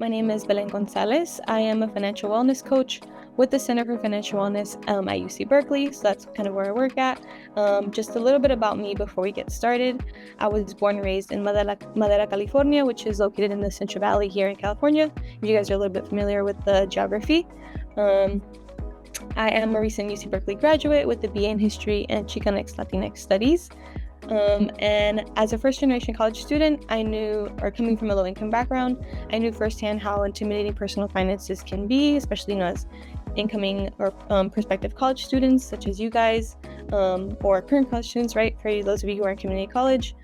My name is Belen Gonzalez. I am a financial wellness coach with the Center for Financial Wellness at UC Berkeley. So that's kind of where I work at. Just a little bit about me before we get started. I was born and raised in Madera, California, which is located in the Central Valley here in California. If you guys are a little bit familiar with the geography. I am a recent UC Berkeley graduate with a BA in History and Chicanx Latinx Studies. And as a first-generation college student, coming from a low-income background, I knew firsthand how intimidating personal finances can be, especially as incoming or prospective college students, such as you guys, or current college students, right? For those of you who are in community college.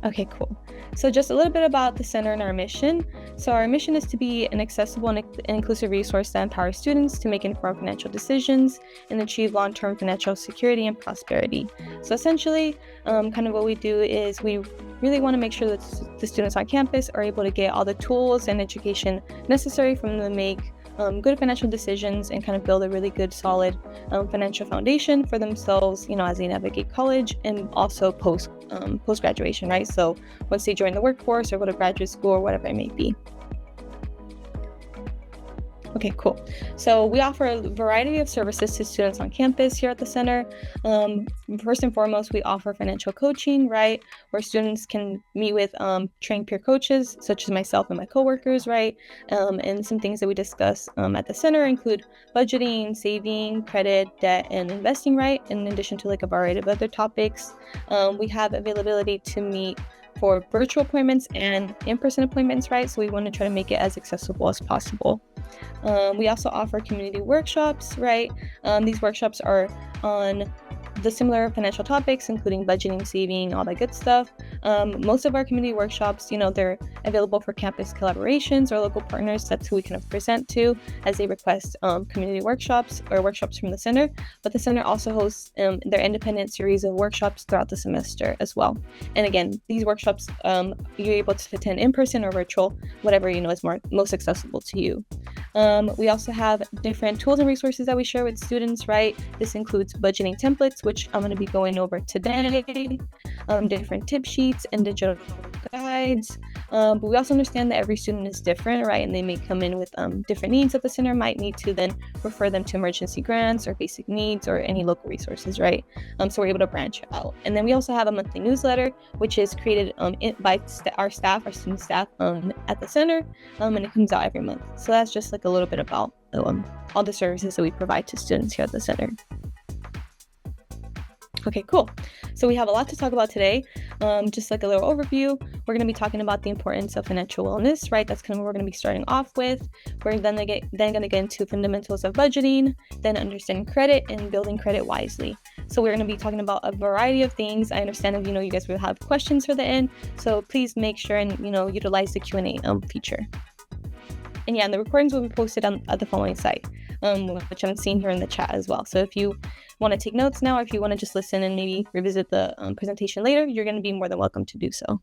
Okay, cool. So just a little bit about the center and our mission. So our mission is to be an accessible and inclusive resource that empowers students to make informed financial decisions and achieve long-term financial security and prosperity. So essentially, kind of what we do is we really want to make sure that the students on campus are able to get all the tools and education necessary for them to make good financial decisions and kind of build a really good, solid financial foundation for themselves, as they navigate college and also post graduation, right? So once they join the workforce or go to graduate school or whatever it may be. Okay, cool. So we offer a variety of services to students on campus here at the center. First and foremost, we offer financial coaching, right? Where students can meet with trained peer coaches, such as myself and my coworkers, right? And some things that we discuss at the center include budgeting, saving, credit, debt, and investing, right? In addition to a variety of other topics. We have availability to meet for virtual appointments and in-person appointments, right? So we want to try to make it as accessible as possible. We also offer community workshops, right? These workshops are on the similar financial topics, including budgeting, saving, all that good stuff. Most of our community workshops, they're available for campus collaborations or local partners. That's who we kind of present to as they request community workshops or workshops from the center. But the center also hosts their independent series of workshops throughout the semester as well. And again, these workshops, you're able to attend in person or virtual, whatever is most accessible to you. We also have different tools and resources that we share with students, right? This includes budgeting templates, which I'm going to be going over today, different tip sheets and digital guides. But we also understand that every student is different, right? And they may come in with different needs that the center might need to then refer them to emergency grants or basic needs or any local resources, right? So we're able to branch out. And then we also have a monthly newsletter, which is created by our student staff at the center, and it comes out every month. So that's just a little bit about all the services that we provide to students here at the center. Okay, cool. So we have a lot to talk about today. Just a little overview. We're going to be talking about the importance of financial wellness, right? That's kind of what we're going to be starting off with. We're then going to get into fundamentals of budgeting, then understanding credit and building credit wisely. So we're going to be talking about a variety of things. I understand that, you guys will have questions for the end. So please make sure and, utilize the Q&A feature. And the recordings will be posted at the following site, which I'm seeing here in the chat as well. So if you want to take notes now, or if you want to just listen and maybe revisit the presentation later, you're going to be more than welcome to do so.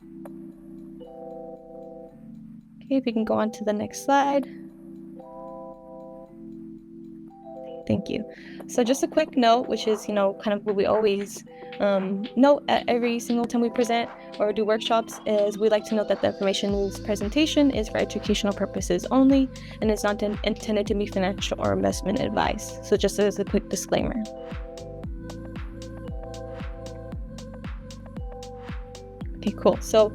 Okay, if we can go on to the next slide. Thank you. So just a quick note, which is, kind of what we always note at every single time we present or do workshops, is we like to note that the information in this presentation is for educational purposes only and is not intended to be financial or investment advice. So just as a quick disclaimer. Okay, cool. So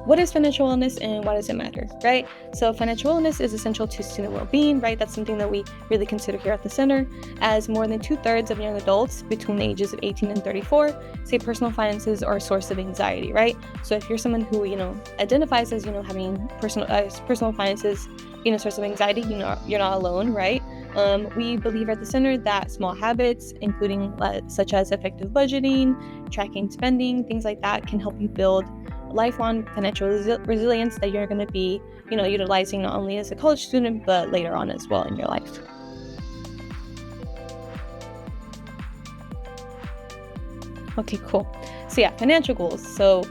what is financial wellness and why does it matter, right? So financial wellness is essential to student well-being, right? That's something that we really consider here at the center, as more than 2/3 of young adults between the ages of 18 and 34 say personal finances are a source of anxiety, right? So if you're someone who, identifies as, having personal finances being a source of anxiety, you're not alone, right? We believe at the center that small habits, including such as effective budgeting, tracking spending, things like that, can help you build lifelong financial resilience that you're going to be, utilizing not only as a college student, but later on as well in your life. Okay, cool. So financial goals. So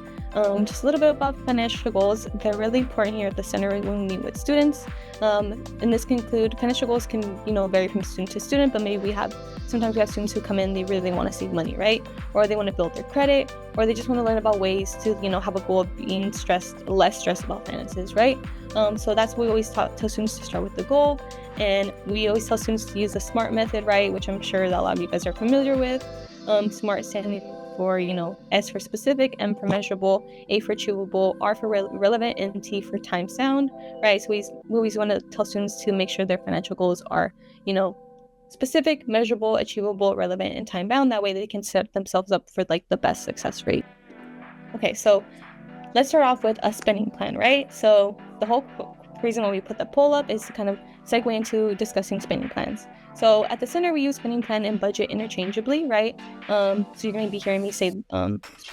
just a little bit about financial goals. They're really important here at the center when we meet with students. And this can include, financial goals can, vary from student to student, but sometimes we have students who come in, they really want to save money, right? Or they want to build their credit, or they just want to learn about ways to, have a goal of being less stressed about finances, right? So that's what we always tell students to start with the goal. And we always tell students to use the SMART method, right? Which I'm sure that a lot of you guys are familiar with. SMART standing for, S for specific, M for measurable, A for achievable, R for relevant, and T for time sound, right? So we always want to tell students to make sure their financial goals are, specific, measurable, achievable, relevant, and time bound. That way they can set themselves up for like the best success rate. Okay, so let's start off with a spending plan, right? So the whole reason why we put the poll up is to kind of segue into discussing spending plans. So at the center, we use spending plan and budget interchangeably, right? So you're going to be hearing me say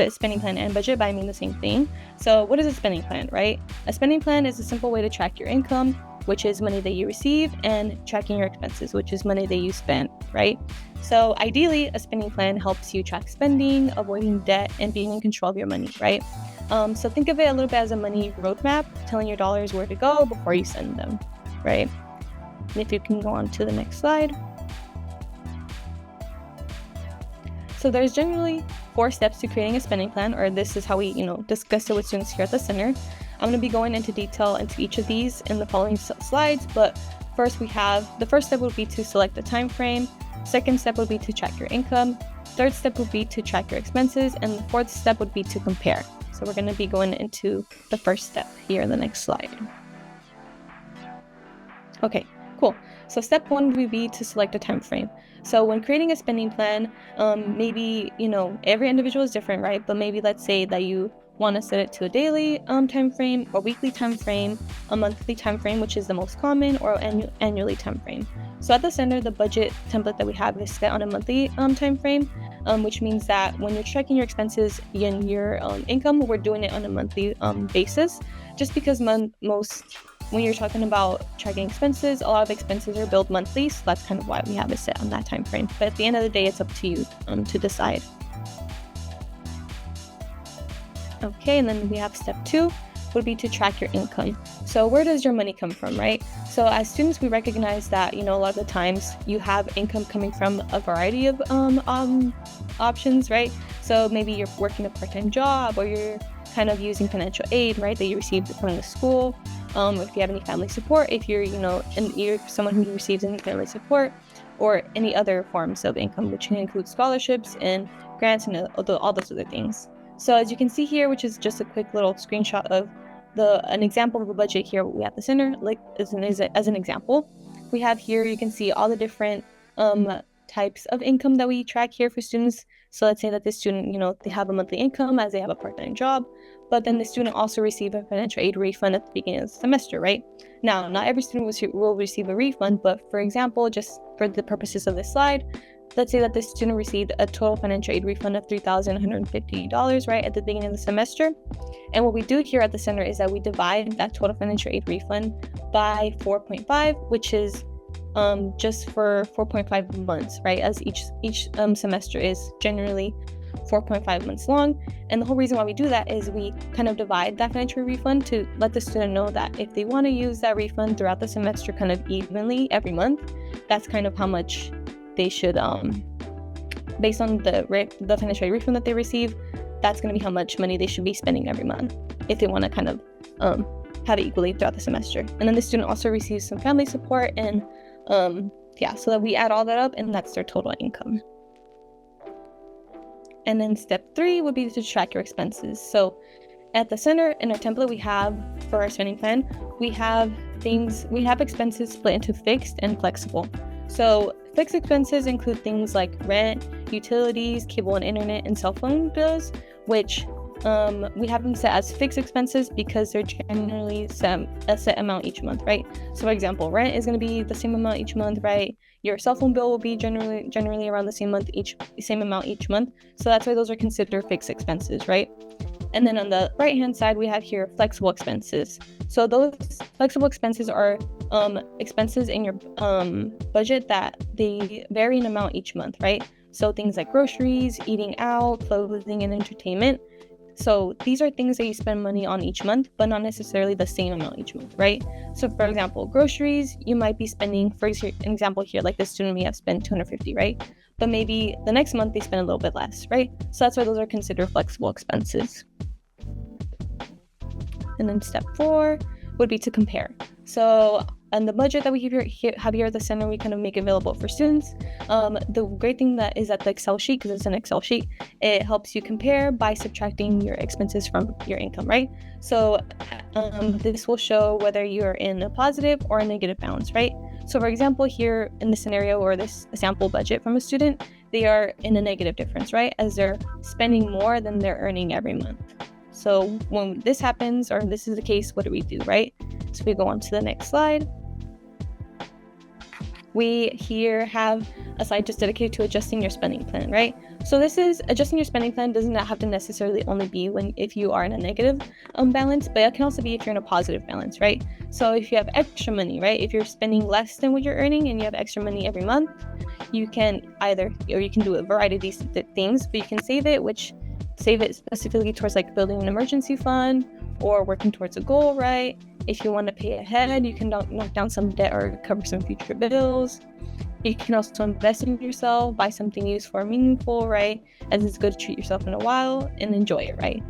spending plan and budget, but I mean the same thing. So what is a spending plan, right? A spending plan is a simple way to track your income, which is money that you receive, and tracking your expenses, which is money that you spend, right? So ideally, a spending plan helps you track spending, avoiding debt, and being in control of your money, right? So think of it a little bit as a money roadmap, telling your dollars where to go before you spend them, right? And if you can go on to the next slide. So there's generally 4 steps to creating a spending plan, or this is how we, discuss it with students here at the center. I'm going to be going into detail into each of these in the following slides, but first the first step would be to select the time frame. Second step would be to track your income. Third step would be to track your expenses, and the fourth step would be to compare. So we're going to be going into the first step here in the next slide. Okay, cool. So step 1 would be to select a time frame. So when creating a spending plan, maybe, every individual is different, right? But maybe let's say that you want to set it to a daily time frame, or weekly time frame, a monthly time frame, which is the most common, or annually time frame. So at the center, the budget template that we have is set on a monthly time frame, which means that when you're tracking your expenses and your income, we're doing it on a monthly basis, just because when you're talking about tracking expenses, a lot of expenses are billed monthly, so that's kind of why we have it set on that time frame. But at the end of the day, it's up to you to decide. Okay, and then we have step 2 would be to track your income. So where does your money come from, right? So as students, we recognize that, a lot of the times you have income coming from a variety of options, right? So maybe you're working a part-time job, or you're kind of using financial aid, right, that you received from the school. If you have any family support, if you're, and you're someone who receives any family support, or any other forms of income, which can include scholarships and grants and all those other things. So as you can see here, which is just a quick little screenshot of an example of a budget here we have the center, like as an example. We have here, you can see all the different types of income that we track here for students. So let's say that the student, they have a monthly income as they have a part-time job, but then the student also receive a financial aid refund at the beginning of the semester, right? Now, not every student will receive a refund, but for example, just for the purposes of this slide, let's say that the student received a total financial aid refund of $3,150, right, at the beginning of the semester. And what we do here at the center is that we divide that total financial aid refund by 4.5, which is just for 4.5 months, right, as each semester is generally 4.5 months long. And the whole reason why we do that is we kind of divide that financial refund to let the student know that if they want to use that refund throughout the semester kind of evenly every month, that's kind of how much they should, based on the financial aid refund that they receive, that's going to be how much money they should be spending every month if they want to kind of have it equally throughout the semester. And then the student also receives some family support, and so that we add all that up, and that's their total income. And then step 3 would be to track your expenses. So at the center in our template we have for our spending plan, we have expenses split into fixed and flexible. So fixed expenses include things like rent, utilities, cable and internet, and cell phone bills, which we have them set as fixed expenses because they're generally a set amount each month, right? So for example, rent is going to be the same amount each month, right? Your cell phone bill will be generally around the same amount each month. So that's why those are considered fixed expenses, right? And then on the right hand side, we have here flexible expenses. So those flexible expenses are expenses in your budget that they vary in amount each month, right? So things like groceries, eating out, clothing, and entertainment. So these are things that you spend money on each month, but not necessarily the same amount each month, right? So for example, groceries, you might be spending, for example here, like this student may have spent $250, right? But maybe the next month they spend a little bit less, right? So that's why those are considered flexible expenses. And then step 4 would be to compare. So and the budget that we have here at the center, we kind of make available for students. The great thing that is that the Excel sheet, because it's an Excel sheet, it helps you compare by subtracting your expenses from your income, right? So this will show whether you're in a positive or a negative balance, right? So for example, here in the scenario or this sample budget from a student, they are in a negative difference, right? As they're spending more than they're earning every month. So when this happens, or this is the case, what do we do, right? So we go on to the next slide. We here have a slide just dedicated to adjusting your spending plan, right? So this is adjusting your spending plan does not have to necessarily only be if you are in a negative balance, but it can also be if you're in a positive balance, right? So if you have extra money, right? If you're spending less than what you're earning and you have extra money every month, you can you can do a variety of these things, but you can save it specifically towards like building an emergency fund or working towards a goal, right? If you want to pay ahead, you can knock down some debt or cover some future bills. You can also invest in yourself, buy something useful or meaningful, right? As it's good to treat yourself in a while and enjoy it, right?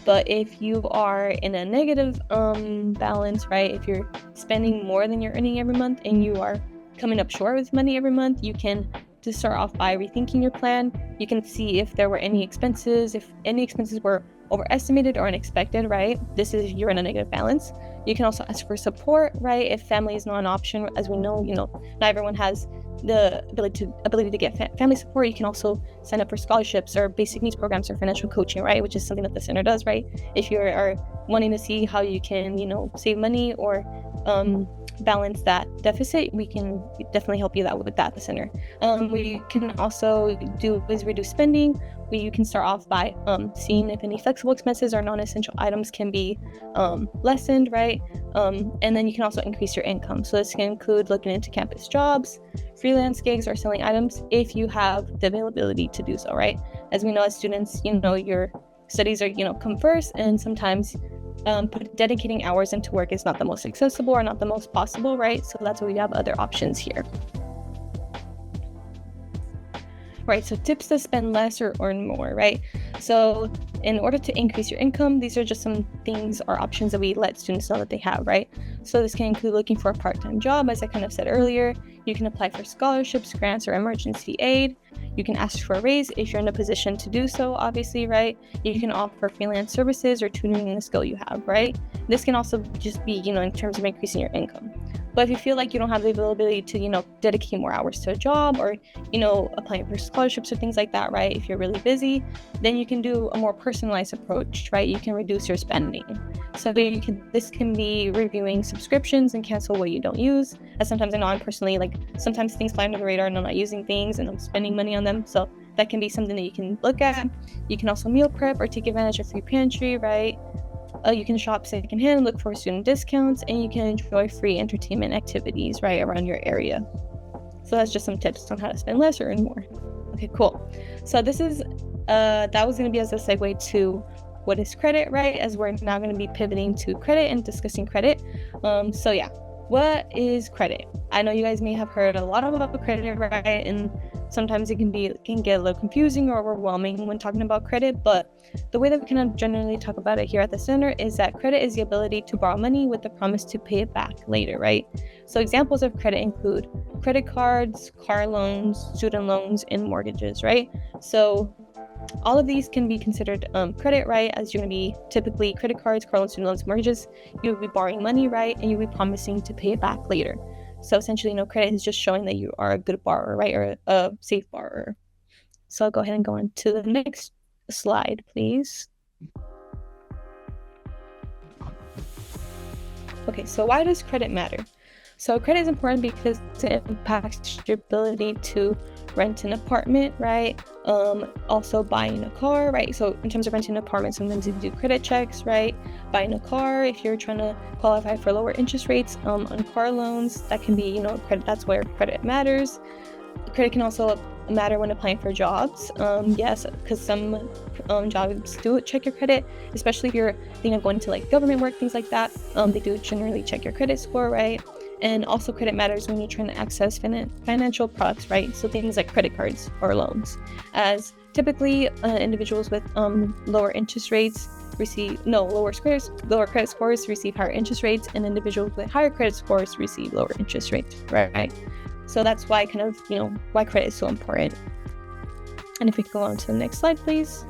But if you are in a negative balance, right? If you're spending more than you're earning every month and you are coming up short with money every month, you can just start off by rethinking your plan. You can see if there were any expenses, if any expenses were overestimated or unexpected, right? This is if you're in a negative balance. You can also ask for support, right? If family is not an option, as we know, not everyone has the ability to get family support. You can also sign up for scholarships or basic needs programs or financial coaching, right? Which is something that the center does, right? If you are wanting to see how you can, save money or balance that deficit, we can definitely help you with that at the center. We can also reduce spending. You can start off by seeing if any flexible expenses or non-essential items can be lessened, right? And then you can also increase your income. So this can include looking into campus jobs, freelance gigs, or selling items if you have the availability to do so, right? As we know as students, your studies are, come first, and sometimes dedicating hours into work is not the most accessible or not the most possible, right? So that's why we have other options here. Right, so tips to spend less or earn more, right? So in order to increase your income, these are just some things or options that we let students know that they have, right? So this can include looking for a part-time job, as I kind of said earlier. You can apply for scholarships, grants, or emergency aid. You can ask for a raise if you're in a position to do so, obviously, right? You can offer freelance services or tutoring the skill you have, right? This can also just be, in terms of increasing your income. But if you feel like you don't have the availability to, dedicate more hours to a job or, applying for scholarships or things like that, right? If you're really busy, then you can do a more personalized approach, right? You can reduce your spending. So this can be reviewing subscriptions and cancel what you don't use. As sometimes I know I'm personally, sometimes things fly under the radar and I'm not using things and I'm spending money on them. So that can be something that you can look at. You can also meal prep or take advantage of free pantry, right? You can shop secondhand, look for student discounts, and you can enjoy free entertainment activities right around your area. So that's just some tips on how to spend less or earn more. Okay, cool. So this is that was going to be as a segue to what is credit, right? As we're now going to be pivoting to credit and discussing credit. So yeah, what is credit? I know you guys may have heard a lot about credit, right? And sometimes it can get a little confusing or overwhelming when talking about credit, but the way that we kind of generally talk about it here at the center is that credit is the ability to borrow money with the promise to pay it back later, right? So examples of credit include credit cards, car loans, student loans, and mortgages, right? So all of these can be considered credit, right? As you're going to be typically credit cards, car loans, student loans, mortgages, you'll be borrowing money, right? And you'll be promising to pay it back later. So essentially, credit is just showing that you are a good borrower, right? Or a safe borrower. So I'll go ahead and go on to the next slide, please. Okay, so why does credit matter? So credit is important because it impacts your ability to rent an apartment, right? Also buying a car, right? So in terms of renting an apartment, sometimes you do credit checks, right? Buying a car, if you're trying to qualify for lower interest rates on car loans, that can be, credit. That's where credit matters. Credit can also matter when applying for jobs. Yes, because some jobs do check your credit, especially if you're thinking of going to like government work, things like that. They do generally check your credit score, right? And also credit matters when you're trying to access financial products, right? So things like credit cards or loans, as typically individuals with lower interest rates lower credit scores receive higher interest rates, and individuals with higher credit scores receive lower interest rates, right? So that's why why credit is so important. And if we can go on to the next slide, please.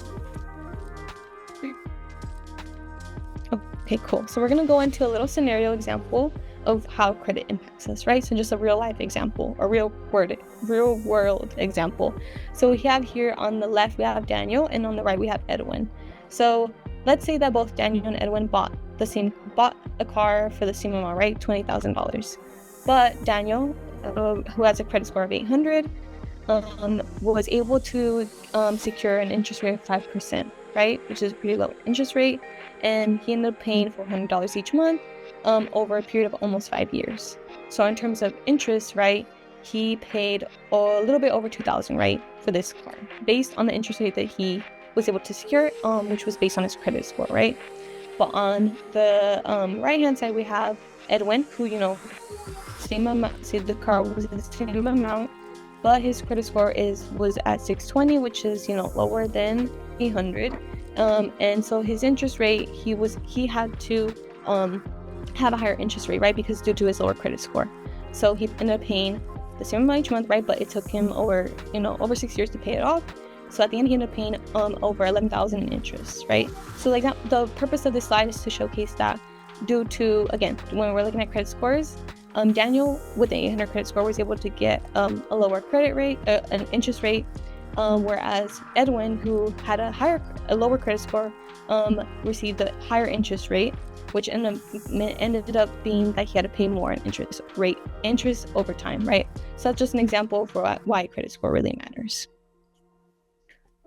Okay, cool. So we're going to go into a little scenario example of how credit impacts us, right? So just a real life example, a real world example. So we have here on the left, we have Daniel, and on the right, we have Edwin. So let's say that both Daniel and Edwin bought a car for the same amount, right? $20,000. But Daniel, who has a credit score of 800, was able to secure an interest rate of 5%, right? Which is a pretty low interest rate. And he ended up paying $400 each month over a period of almost 5 years. So in terms of interest, right, he paid a little bit over $2,000, right, for this car, based on the interest rate that he was able to secure, which was based on his credit score, right? But on the right-hand side, we have Edwin, who, same amount, say the car was the same amount, but his credit score was at 620, which is, lower than 800. And so his interest rate, he had to have a higher interest rate, right? Because due to his lower credit score. So he ended up paying the same amount each month, right? But it took him over 6 years to pay it off. So at the end, he ended up paying over $11,000 in interest, right? So like that, the purpose of this slide is to showcase that due to, again, when we're looking at credit scores, Daniel with an 800 credit score was able to get a lower credit rate, an interest rate, whereas Edwin, who had a lower credit score, received a higher interest rate, which ended up being that he had to pay more in interest over time, right? So that's just an example for why credit score really matters.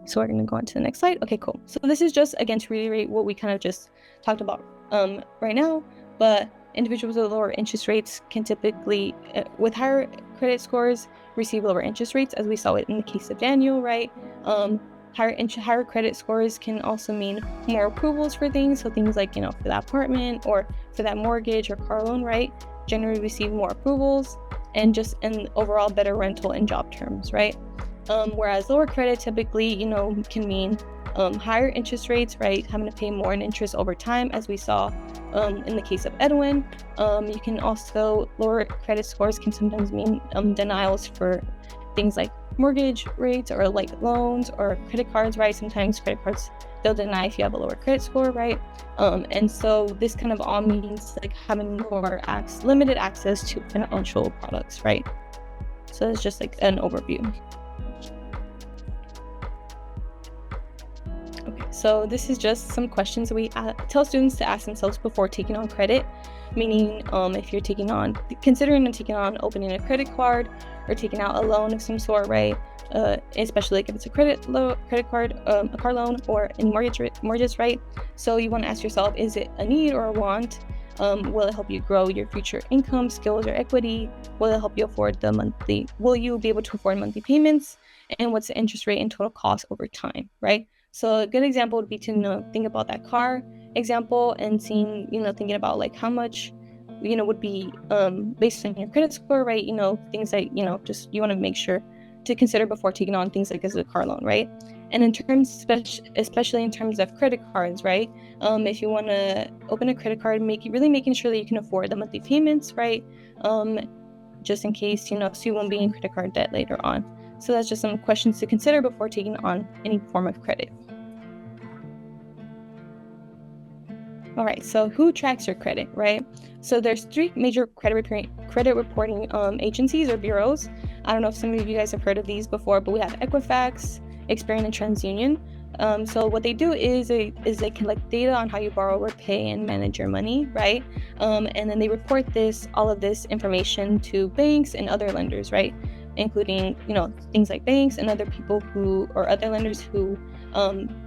So we're going to go on to the next slide. Okay, cool. So this is just, again, to reiterate what we kind of just talked about right now, but individuals with lower interest rates can typically, with higher credit scores, receive lower interest rates, as we saw it in the case of Daniel, right? Higher credit scores can also mean more approvals for things. So things like, for that apartment or for that mortgage or car loan, right? Generally receive more approvals and overall better rental and job terms, right? Whereas lower credit typically, can mean higher interest rates, right? Having to pay more in interest over time, as we saw in the case of Edwin. You can also, lower credit scores can sometimes mean denials for things like mortgage rates or like loans or credit cards, right? Sometimes credit cards, they'll deny if you have a lower credit score, right? And so this kind of all means like having limited access to financial products, right? So it's just like an overview. Okay, so this is just some questions that we tell students to ask themselves before taking on credit, meaning if you're considering taking on opening a credit card or taking out a loan of some sort, right? Especially like if it's a credit card, a car loan, or in mortgages, right? So you want to ask yourself, is it a need or a want? Will it help you grow your future income, skills, or equity? Will it help you will you be able to afford monthly payments? And what's the interest rate and total cost over time, right? So a good example would be to think about that car example and thinking about like how much would be based on your credit score, right? Things that just you want to make sure to consider before taking on things like as a car loan, right? And in terms, especially in terms of credit cards, right? If you want to open a credit card, making sure that you can afford the monthly payments, right? Just in case so you won't be in credit card debt later on. So that's just some questions to consider before taking on any form of credit. All right, so who tracks your credit, right? So there's 3 major credit reporting agencies or bureaus. I don't know if some of you guys have heard of these before, but we have Equifax, Experian, and TransUnion. So what they do is they collect data on how you borrow or pay and manage your money, right? And then they report all of this information to banks and other lenders, right? Including, things like banks and other lenders who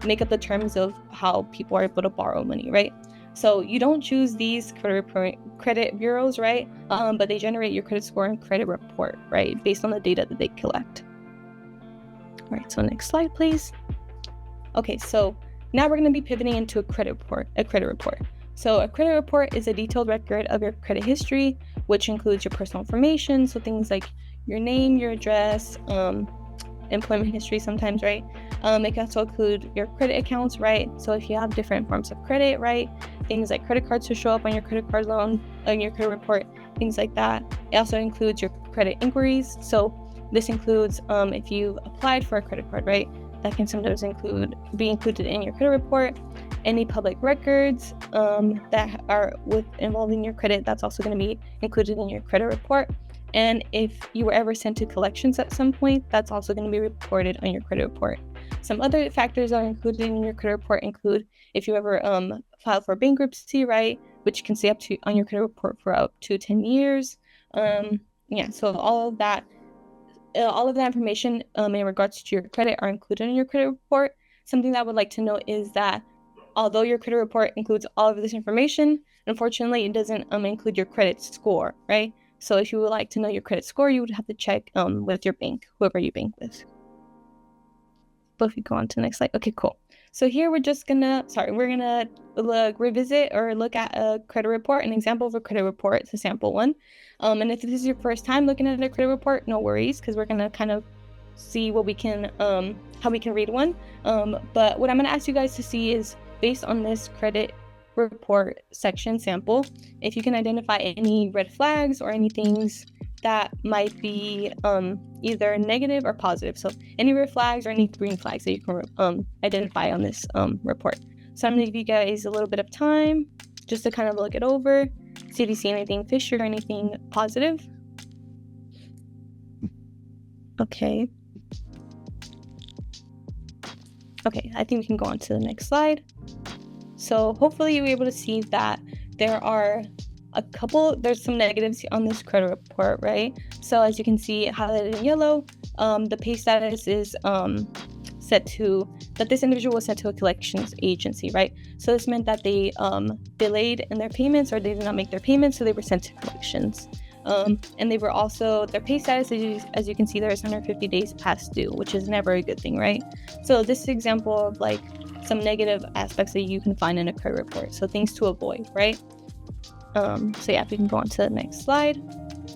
make up the terms of how people are able to borrow money, right? So you don't choose these credit bureaus, right? But they generate your credit score and credit report, right? Based on the data that they collect. All right, so next slide, please. Okay, so now we're going to be pivoting into a credit report. So a credit report is a detailed record of your credit history, which includes your personal information, so things like your name, your address, employment history sometimes, right? It can also include your credit accounts, right? So if you have different forms of credit, right? Things like credit cards to show up on your credit card loan, on your credit report, things like that. It also includes your credit inquiries. So this includes if you applied for a credit card, right? That can sometimes be included in your credit report. Any public records that are involving your credit, that's also going to be included in your credit report. And if you were ever sent to collections at some point, that's also going to be reported on your credit report. Some other factors that are included in your credit report include if you ever filed for bankruptcy, right, which can stay up to on your credit report for up to 10 years. So all of that information in regards to your credit are included in your credit report. Something that I would like to note is that although your credit report includes all of this information, unfortunately, it doesn't include your credit score, right? So if you would like to know your credit score, you would have to check with your bank, whoever you bank with. But if we go on to the next slide, okay, cool. So here we're gonna revisit or look at a credit report, an example of a credit report. It's a sample one. And if this is your first time looking at a credit report, no worries, because we're gonna kind of see what we can, how we can read one. But what I'm gonna ask you guys to see is, based on this credit report section sample, if you can identify any red flags or any things that might be either negative or positive. So any red flags or any green flags that you can identify on this report. So I'm going to give you guys a little bit of time just to kind of look it over, see if you see anything fishy or anything positive. Okay, I think we can go on to the next slide. So hopefully you were able to see that there's some negatives on this credit report, right? So as you can see highlighted in yellow, the pay status is that this individual was sent to a collections agency, right? So this meant that they delayed in their payments, or they did not make their payments, so they were sent to collections. And they were also, their pay status, as you can see, there is 150 days past due, which is never a good thing, right? So this is an example of like some negative aspects that you can find in a credit report. So things to avoid, right? So yeah, if we can go on to the next slide,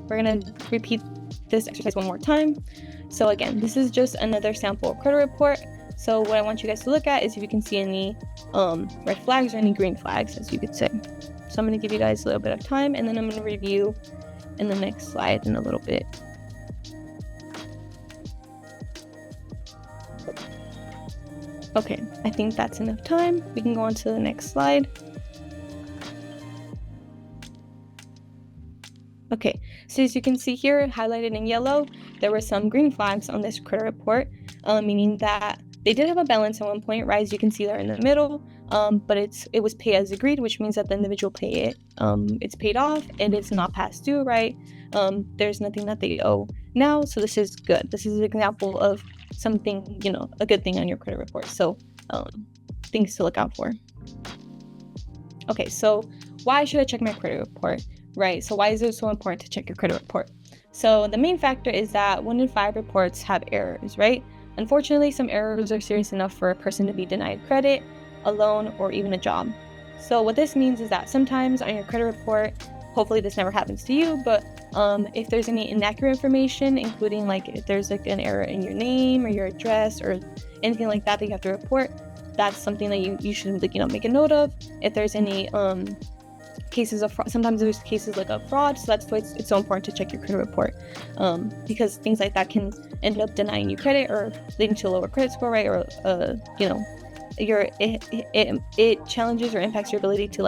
we're gonna repeat this exercise one more time. So again, this is just another sample credit report. So what I want you guys to look at is if you can see any red flags or any green flags, as you could say. So I'm gonna give you guys a little bit of time, and then I'm gonna review in the next slide in a little bit. Okay, I think that's enough time. We can go on to the next slide. Okay, so as you can see here, highlighted in yellow, there were some green flags on this credit report, meaning that they did have a balance at one point, right? As you can see there in the middle, but it was pay as agreed, which means that the individual pay it. It's paid off and it's not past due, right? There's nothing that they owe now, so this is good. This is an example of something, a good thing on your credit report. So things to look out for. Okay, so why should I check my credit report? Right, so why is it so important to check your credit report? So the main factor is that 1 in 5 reports have errors, right? Unfortunately, some errors are serious enough for a person to be denied credit, a loan, or even a job. So what this means is that sometimes on your credit report, hopefully this never happens to you, but if there's any inaccurate information, including like if there's like an error in your name or your address or anything like that you have to report, that's something that you should make a note of. If there's any cases of fraud, sometimes there's cases like of fraud, so that's why it's so important to check your credit report, because things like that can end up denying you credit or leading to a lower credit score, right? Or it challenges or impacts your ability to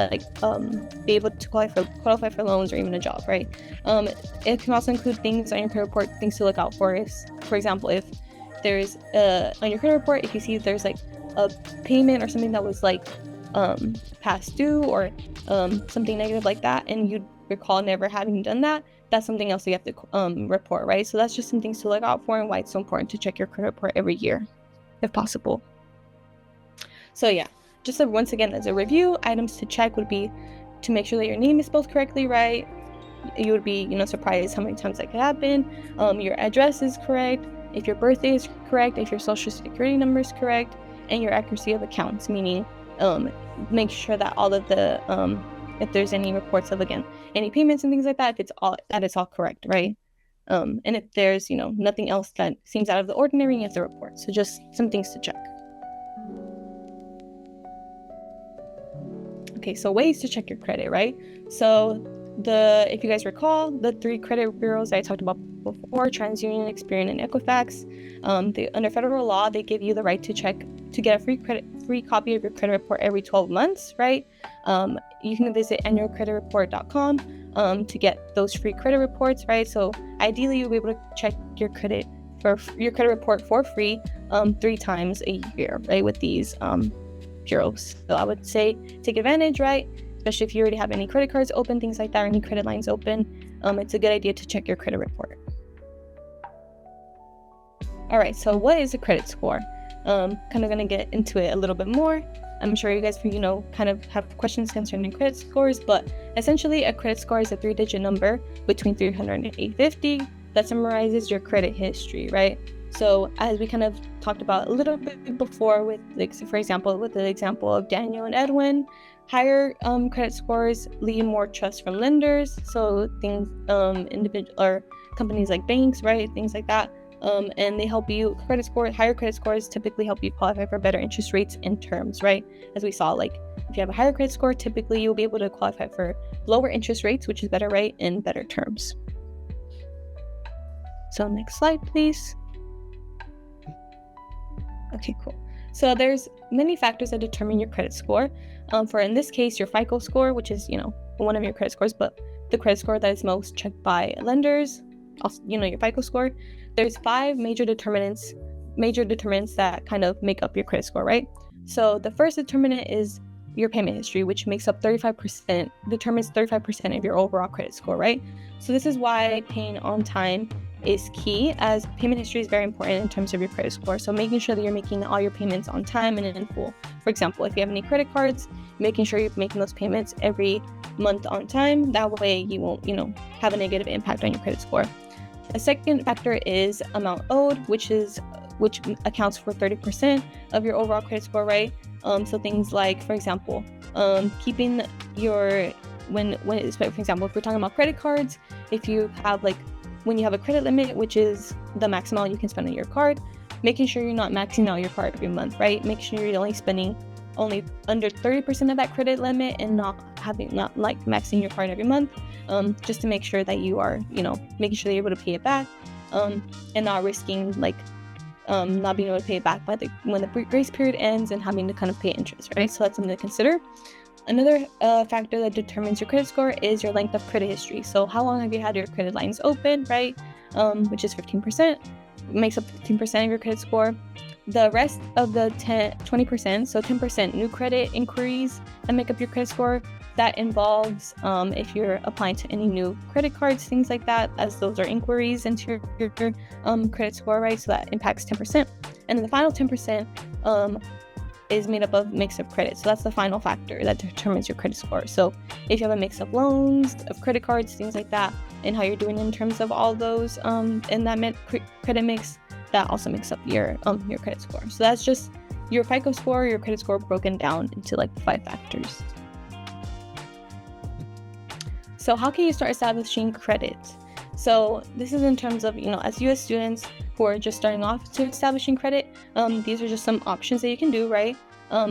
be able to qualify for loans or even a job, right? It can also include things on your credit report, things to look out for. Is, for example, if there's on your credit report, if you see there's like a payment or something that was past due or something negative like that, and you recall never having done that, that's something else you have to report, right? So that's just some things to look out for and why it's so important to check your credit report every year, if possible. So yeah, just once again, as a review, items to check would be to make sure that your name is spelled correctly, right? You would be, surprised how many times that could happen. Your address is correct. if your birthday is correct, if your social security number is correct, and your accuracy of accounts, meaning make sure that all of the if there's any reports of, again, any payments and things like that, if it's all correct, right? And if there's nothing else that seems out of the ordinary, you have to report. So just some things to check. Okay, so ways to check your credit, right? So if you guys recall, the 3 credit bureaus I talked about before, TransUnion, Experian, and Equifax, under federal law, they give you the right to get a free copy of your credit report every 12 months, right? You can visit annualcreditreport.com to get those free credit reports, right? So ideally, you'll be able to check your credit report for free 3 times a year, right? With these bureaus. So I would say take advantage, right? Especially if you already have any credit cards open, things like that, or any credit lines open. It's a good idea to check your credit report. All right, so what is a credit score? Kind of going to get into it a little bit more. I'm sure you guys, kind of have questions concerning credit scores, but essentially a credit score is a 3-digit number between 300 and 850 that summarizes your credit history, right? So as we kind of talked about a little bit before with, for example, with the example of Daniel and Edwin, higher credit scores lead more trust from lenders. So things, individual or companies like banks, right? Things like that. And they help you, higher credit scores typically help you qualify for better interest rates and terms, right? As we saw, if you have a higher credit score, typically you'll be able to qualify for lower interest rates, which is better, right? And better terms. So next slide, please. Okay, cool. So there's many factors that determine your credit score. For in this case, your FICO score, which is, one of your credit scores, but the credit score that is most checked by lenders, also, your FICO score. There's 5 major determinants that kind of make up your credit score, right? So the first determinant is your payment history, which determines 35% of your overall credit score, right? So this is why paying on time is key, as payment history is very important in terms of your credit score. So making sure that you're making all your payments on time and in full. For example, if you have any credit cards, making sure you're making those payments every month on time. That way you won't, have a negative impact on your credit score. A second factor is amount owed, which accounts for 30% of your overall credit score, right? So things like, for example, keeping your for example, if we're talking about credit cards, if you have when you have a credit limit, which is the maximum you can spend on your card, making sure you're not maxing out your card every month, right? Make sure you're only spending under 30% of that credit limit and not maxing your card every month, just to make sure that you are, making sure that you're able to pay it back, and not risking not being able to pay it back when the grace period ends and having to kind of pay interest, right? So that's something to consider. Another factor that determines your credit score is your length of credit history. So how long have you had your credit lines open, right? Which is 15%, makes up 15% of your credit score. The rest of the 20%, so 10% new credit inquiries that make up your credit score, that involves if you're applying to any new credit cards, things like that, as those are inquiries into your credit score, right? So that impacts 10%. And then the final 10% is made up of mix of credit. So that's the final factor that determines your credit score. So if you have a mix of loans, of credit cards, things like that, and how you're doing in terms of all those in that credit mix, that also makes up your credit score. So that's just your FICO score, your credit score broken down into 5 factors. So how can you start establishing credit? So this is in terms of, as U.S. students who are just starting off to establishing credit, these are just some options that you can do, right?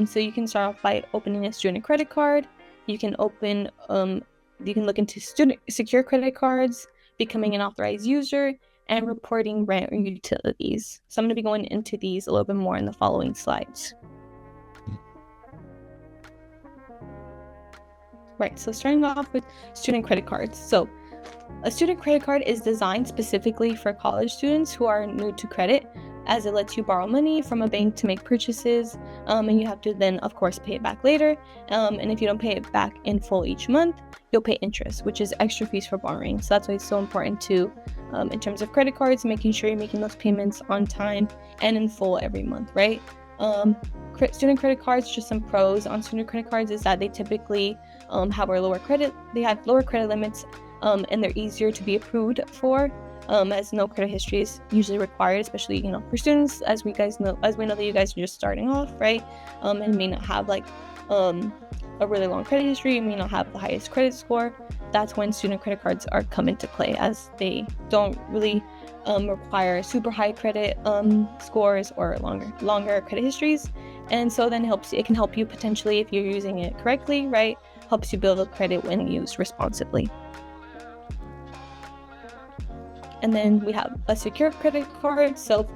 So you can start off by opening a student credit card. You can look into student secure credit cards, becoming an authorized user, and reporting rent or utilities. So I'm going to be going into these a little bit more in the following slides. Right, so starting off with student credit cards. So a student credit card is designed specifically for college students who are new to credit, as it lets you borrow money from a bank to make purchases, and you have to then, of course, pay it back later. And if you don't pay it back in full each month, you'll pay interest, which is extra fees for borrowing. So that's why it's so important to, in terms of credit cards, making sure you're making those payments on time and in full every month, right? Student credit cards, just some pros on student credit cards is that they typically have lower credit limits, and they're easier to be approved for. as no credit history is usually required, especially, for students, as we know that you guys are just starting off, right? And may not have like a really long credit history, you may not have the highest credit score. That's when student credit cards come into play, as they don't really require super high credit scores or longer credit histories. And so then it can help you potentially, if you're using it correctly, right? Helps you build up credit when used responsibly. And then we have a secured credit card. So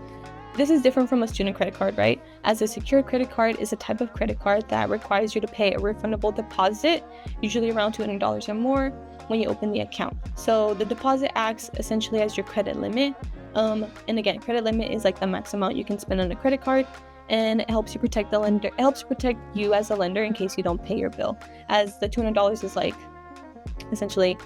this is different from a student credit card, right? As a secured credit card is a type of credit card that requires you to pay a refundable deposit, usually around $200 or more, when you open the account. So the deposit acts essentially as your credit limit. And again, credit limit is like the max amount you can spend on a credit card, and it helps you protect the lender. It helps protect you as a lender in case you don't pay your bill, as the $200 is like essentially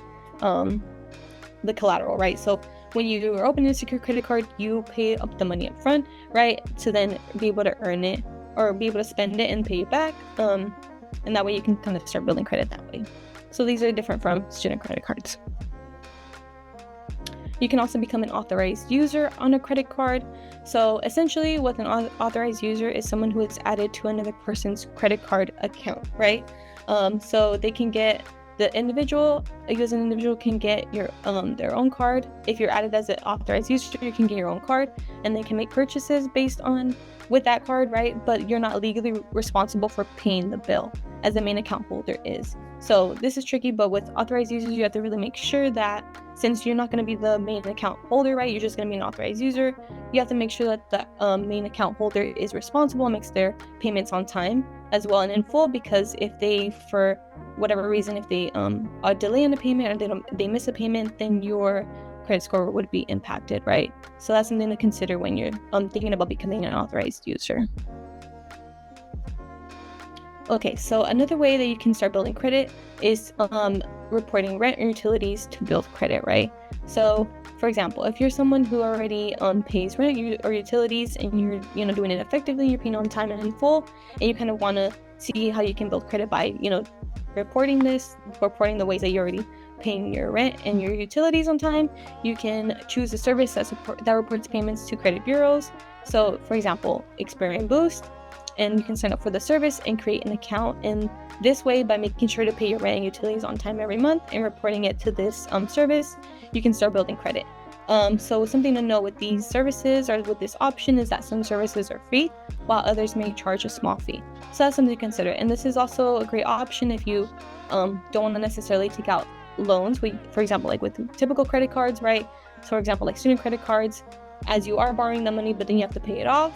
the collateral, right? So when you are opening a secure credit card, you pay up the money up front, right? To then be able to earn it or be able to spend it and pay it back. And that way you can kind of start building credit that way. So these are different from student credit cards. You can also become an authorized user on a credit card. So essentially what an authorized user is someone who is added to another person's credit card account, right? So they can get you as an individual can get your their own card. If you're added as an authorized user, you can get your own card, and they can make purchases based on with that card, right? But you're not legally responsible for paying the bill, as the main account holder is. So this is tricky, but with authorized users, you have to really make sure that since you're not going to be the main account holder, right? You're just going to be an authorized user. You have to make sure that the main account holder is responsible and makes their payments on time as well and in full, because if they, for whatever reason, if they are delaying the payment or they miss a payment, then your credit score would be impacted, right? So that's something to consider when you're thinking about becoming an authorized user. Okay, so another way that you can start building credit is reporting rent or utilities to build credit, right? So, for example, if you're someone who already pays rent or utilities, and you're doing it effectively, you're paying on time and in full, and you kind of want to see how you can build credit by reporting the ways that you're already paying your rent and your utilities on time, you can choose a service that reports payments to credit bureaus. So, for example, Experian Boost. And you can sign up for the service and create an account. And this way, by making sure to pay your rent and utilities on time every month and reporting it to this service, you can start building credit. So something to know with these services or with this option is that some services are free, while others may charge a small fee. So that's something to consider. And this is also a great option if you don't want to necessarily take out loans. For example, like with typical credit cards, right? So for example, like student credit cards, as you are borrowing the money, but then you have to pay it off.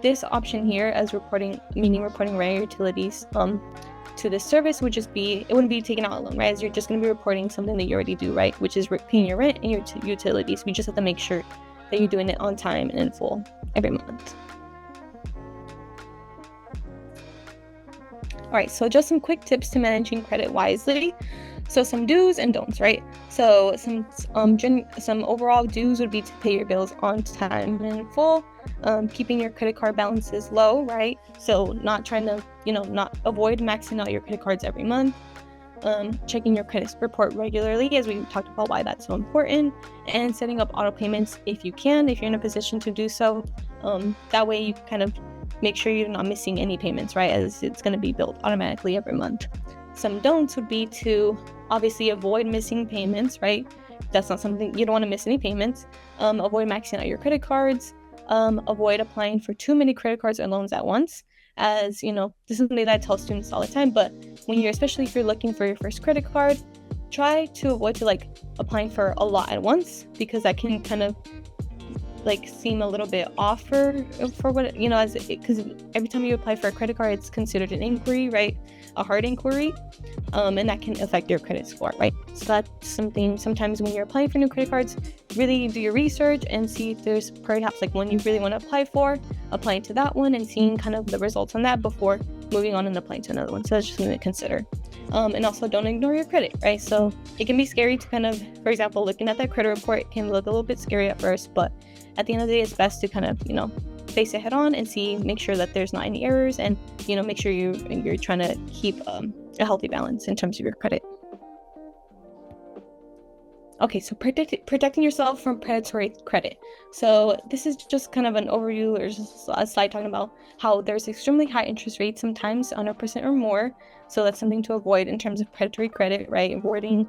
This option here, as reporting rent or utilities to this service, would just be, it wouldn't be taken out alone, right? As you're just going to be reporting something that you already do, right? Which is paying your rent and your utilities. We just have to make sure that you're doing it on time and in full every month. All right, so just some quick tips to managing credit wisely. So some do's and don'ts, right? So some overall do's would be to pay your bills on time and in full, keeping your credit card balances low, right? So not trying to, not avoid maxing out your credit cards every month, checking your credit report regularly, as we talked about why that's so important, and setting up auto payments if you're in a position to do so. That way you kind of make sure you're not missing any payments, right? As it's going to be billed automatically every month. Some don'ts would be to obviously avoid missing payments, right? That's not something, you don't want to miss any payments. Avoid maxing out your credit cards. Avoid applying for too many credit cards or loans at once. As this is something that I tell students all the time, but especially if you're looking for your first credit card, try to avoid applying for a lot at once, because that can kind of seem a little bit off for what because every time you apply for a credit card, it's considered an inquiry, right? A hard inquiry, and that can affect your credit score, right? So that's something. Sometimes when you're applying for new credit cards, really do your research and see if there's perhaps one you really want to applying to that one and seeing kind of the results on that before moving on and applying to another one. So that's just something to consider. And also don't ignore your credit, right? So it can be scary to kind of, for example, looking at that credit report can look a little bit scary at first, but at the end of the day, it's best to kind of, face it head on and make sure that there's not any errors, and, make sure you're trying to keep a healthy balance in terms of your credit. Okay, so protecting yourself from predatory credit. So this is just kind of an overview or just a slide talking about how there's extremely high interest rates, sometimes 100% or more. So that's something to avoid in terms of predatory credit, right? Avoiding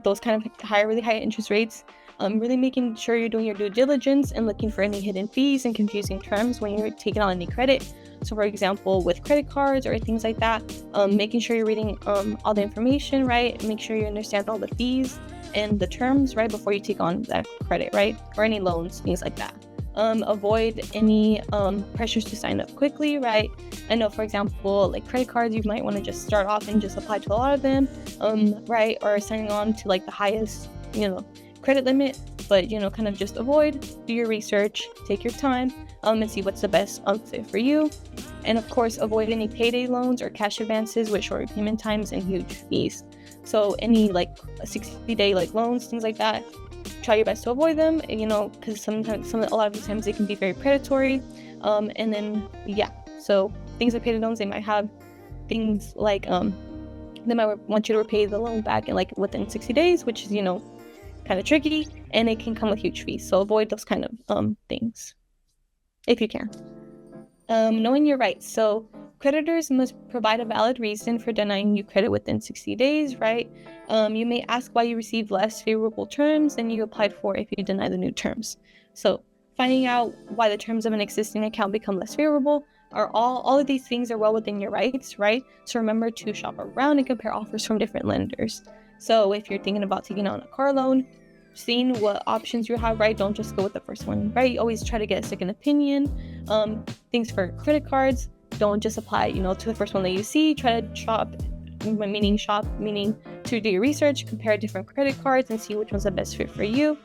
those kind of really high interest rates. Really making sure you're doing your due diligence and looking for any hidden fees and confusing terms when you're taking on any credit. So for example, with credit cards or things like that, making sure you're reading all the information, right? Make sure you understand all the fees and the terms, right, before you take on that credit, right? Or any loans, things like that. Avoid any pressures to sign up quickly, right? I know, for example, like credit cards, you might want to just start off and just apply to a lot of them, right? Or signing on to like the highest, credit limit, but kind of just avoid, do your research, take your time, and see what's the best fit for you. And of course, avoid any payday loans or cash advances with short repayment times and huge fees. So any like 60-day like loans, things like that, try your best to avoid them, because a lot of the times they can be very predatory. And then so things like payday loans, they might have things like they might want you to repay the loan back in like within 60 days, which is kind of tricky, and it can come with huge fees. So avoid those kind of things if you can. Knowing your rights. So creditors must provide a valid reason for denying you credit within 60 days, right? You may ask why you received less favorable terms than you applied for if you deny the new terms. So finding out why the terms of an existing account become less favorable are all of these things are well within your rights, right? So remember to shop around and compare offers from different lenders. So if you're thinking about taking on a car loan, seeing what options you have, right? Don't just go with the first one, right? You always try to get a second opinion. Things for credit cards, don't just apply, to the first one that you see. Try to shop, meaning to do your research, compare different credit cards and see which one's the best fit for you.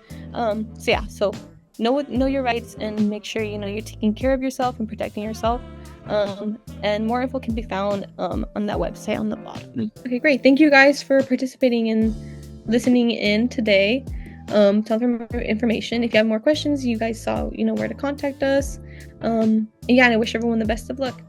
So know your rights and make sure you're taking care of yourself and protecting yourself. And more info can be found on that website on the bottom. Okay, great. Thank you guys for participating in listening in today. Tell them information. If you have more questions, you guys saw, where to contact us. And I wish everyone the best of luck.